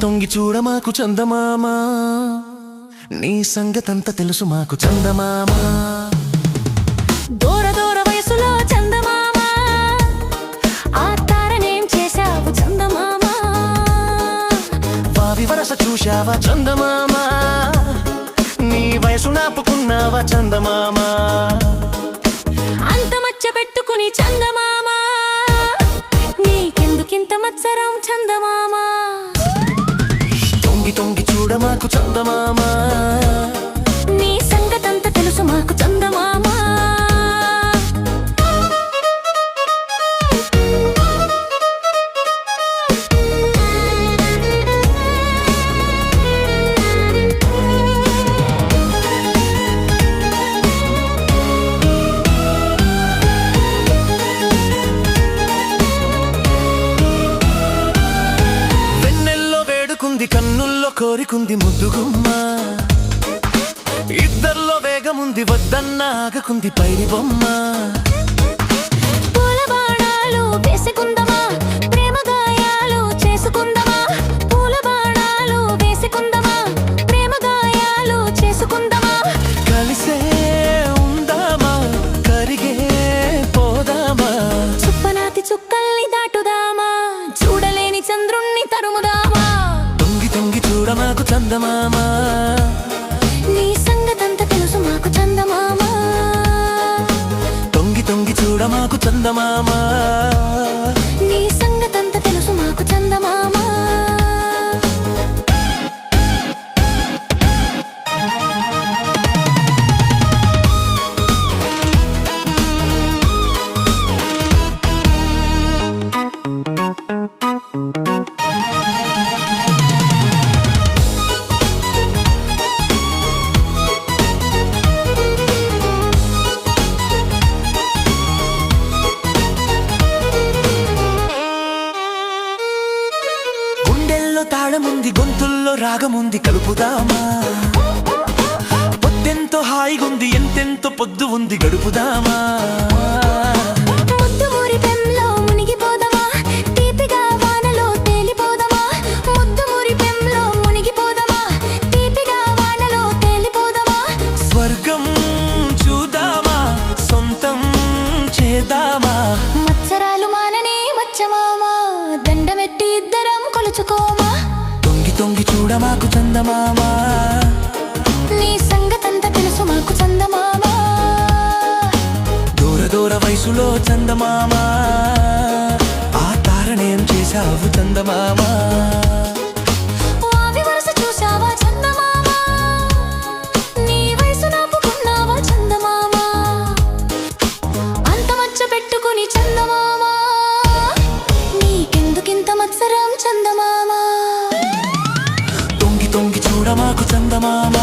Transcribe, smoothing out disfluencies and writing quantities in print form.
తొంగి చూడ మాకు చందమామ, నీ సంగతంత తెలుసు మాకు చందమామ. దూర దూర వయసులో చందమామ, ఆ తారనేం చేశావు చందమామ. వావి వరస చూశావా చందమామ, నీ వయసు నాపుకున్నావా చందమామ. అంత మచ్చ పెట్టుకుని చందమామ, నీకెందుకింత మత్సరం చందమామ. తొంగి తొంగి చూడ మాకు చందమామ, నీ సంగతంత తెలుసు మాకు చందమామ. కన్నుల్లో కోరికుంది ముద్దుగుమ్మ, ఇద్దర్లో వేగముంది వద్దన్న ఆగకుంది పైరి బొమ్మ. పూల బాణాలు వేసుకుందమా, ప్రేమ గాయాలు చేసుకుందమా. పూల బాణాలు వేసుకుందమా, ప్రేమ గాయాలు చేసుకుందమా. కలిసే ఉందామా, కరిగే పోదామా. చుప్పనాతి చుక్కల్ని దాటుదామా, చూడలేని చంద్రుణ్ణి తరుముదామా. తొంగి చూడ మాకు చందమామ, నీ సంగతంత తెలుసు మాకు చందమామ. తొంగి తొంగి చూడ మాకు చందమామ, నీ సంగతంత తెలుసు మాకు చందమామ. తాళముంది గొంతుల్లో రాగముంది కలుపుదామా. పొద్దెంతో హాయిగుంది ఎంతెంతో పొద్దు ఉంది గడుపుదామా. ముద్దు మురి పెంలో మునిగిపోదమా, తీపిగా వానలో తేలిపోదమా. ముద్దు మురి పెంలో మునిగిపోదమా, తీపిగా వానలో తేలిపోదమా. స్వర్గం చూద్దామా, సొంతం చేద్దామా. మత్సరాలు మాననే మచ్చమామా, దండమెట్టి ఇద్దరం కొలుచుకోమా. తొంగి చూడ మాకు చందమామ, నీ సంగతంత తెలుసు మాకు చందమామ. దూర దూర వయసులో చందమామ, ఆ తారనేం చేశావు చందమామ. వావి వరస చూశావా చందమామ, నీ వయసు నాపుకున్నావా చందమామ. అంత మచ్చ పెట్టుకుని చందమామ, నీకెందుకింత మత్సరం చందమామ. తొంగి చూడ మాకు చందమామ.